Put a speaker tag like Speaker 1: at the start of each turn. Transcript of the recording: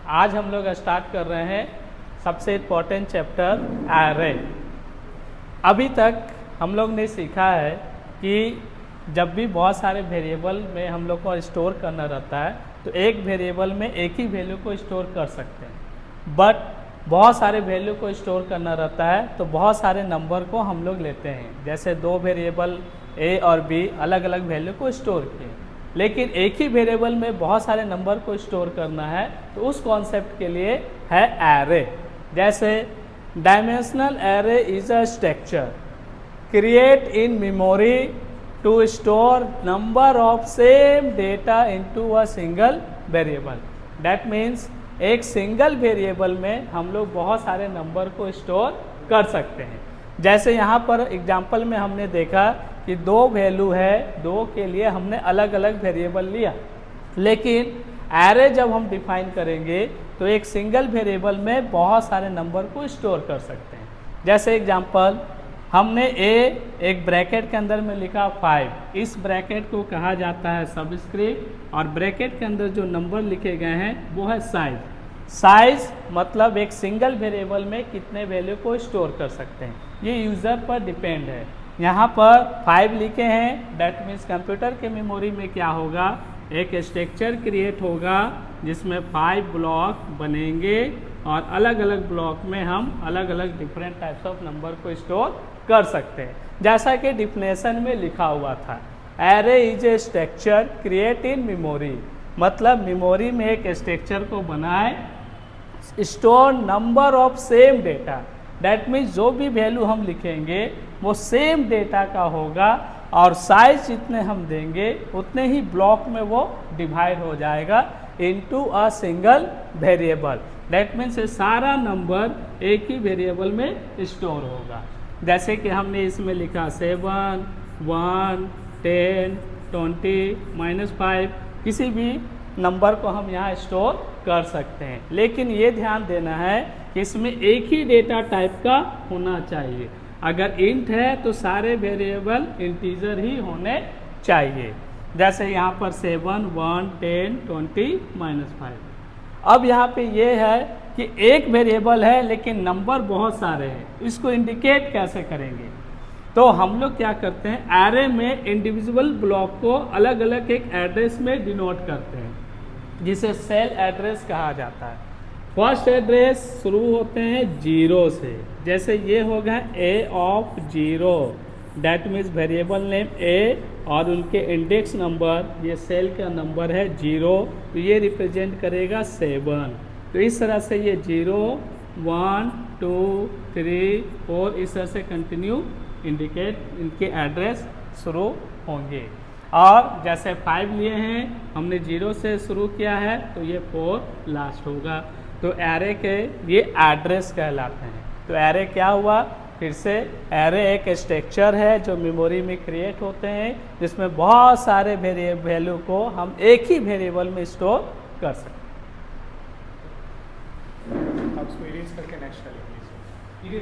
Speaker 1: आज हम लोग स्टार्ट कर रहे हैं सबसे इम्पोर्टेंट चैप्टर एरे। अभी तक हम लोग ने सीखा है कि जब भी बहुत सारे वेरिएबल में हम लोग को स्टोर करना रहता है तो एक वेरिएबल में एक ही वैल्यू को स्टोर कर सकते हैं, बट बहुत सारे वैल्यू को स्टोर करना रहता है तो बहुत सारे नंबर को हम लोग लेते हैं। जैसे दो वेरिएबल ए और बी अलग अलग वैल्यू को स्टोर किए, लेकिन एक ही वेरिएबल में बहुत सारे नंबर को स्टोर करना है तो उस कॉन्सेप्ट के लिए है एरे। जैसे dimensional array is a structure create in memory to store number of same data into a single variable. That means एक सिंगल वेरिएबल में हम लोग बहुत सारे नंबर को स्टोर कर सकते हैं। जैसे यहाँ पर एग्जांपल में हमने देखा कि दो वैल्यू है, दो के लिए हमने अलग अलग वेरिएबल लिया, लेकिन एरे जब हम डिफाइन करेंगे तो एक सिंगल वेरिएबल में बहुत सारे नंबर को स्टोर कर सकते हैं। जैसे एग्जांपल हमने एक ब्रैकेट के अंदर में लिखा 5, इस ब्रैकेट को कहा जाता है सबस्क्रिप्ट, और ब्रैकेट के अंदर जो नंबर लिखे गए हैं वो है साइज। साइज मतलब एक सिंगल वेरिएबल में कितने वैल्यू को स्टोर कर सकते हैं, ये यूज़र पर डिपेंड है। यहाँ पर 5 लिखे हैं, दैट मीन्स कंप्यूटर के मेमोरी में क्या होगा, एक स्ट्रक्चर क्रिएट होगा जिसमें 5 ब्लॉक बनेंगे और अलग अलग ब्लॉक में हम अलग अलग डिफरेंट टाइप्स ऑफ नंबर को स्टोर कर सकते हैं। जैसा कि डिफिनेशन में लिखा हुआ था, array is a structure create in memory, मतलब मेमोरी में एक स्ट्रक्चर को बनाए, store number of same data. That means जो भी वैल्यू हम लिखेंगे वो सेम डेटा का होगा और साइज जितने हम देंगे उतने ही ब्लॉक में वो डिवाइड हो जाएगा into a single variable. That means ये सारा नंबर एक ही वेरिएबल में स्टोर होगा। जैसे कि हमने इसमें लिखा 7, 1, 10, 20, -5, किसी भी नंबर को हम यहाँ स्टोर कर सकते हैं, लेकिन ये ध्यान देना है कि इसमें एक ही डेटा टाइप का होना चाहिए। अगर इंट है तो सारे वेरिएबल इंटीजर ही होने चाहिए। जैसे यहाँ पर 7, 1, 10, 20, -5। अब यहाँ पे ये है कि एक वेरिएबल है लेकिन नंबर बहुत सारे हैं, इसको इंडिकेट कैसे करेंगे? तो हम लोग क्या करते हैं, एरे में इंडिविजुअल ब्लॉक को अलग अलग एक एड्रेस में डिनोट करते हैं जिसे सेल एड्रेस कहा जाता है। फर्स्ट एड्रेस शुरू होते हैं 0 से, जैसे ये होगा a of 0, that means variable name a और उनके इंडेक्स नंबर, ये सेल का नंबर है 0, तो ये रिप्रेजेंट करेगा 7। तो इस तरह से ये 0, 1, 2, 3, 4 इस तरह से कंटिन्यू इंडिकेट इनके एड्रेस शुरू होंगे। और जैसे 5 लिए हैं हमने 0 से शुरू किया है तो ये 4 लास्ट होगा। तो एरे के ये एड्रेस कहलाते हैं। तो एरे क्या हुआ, फिर से एरे एक स्ट्रक्चर है जो मेमोरी में क्रिएट होते हैं जिसमें बहुत सारे वैल्यू को हम एक ही वेरिएबल में स्टोर कर सकते हैं।
Speaker 2: आप इसको इरेज करके नेक्स्ट कर लीजिए।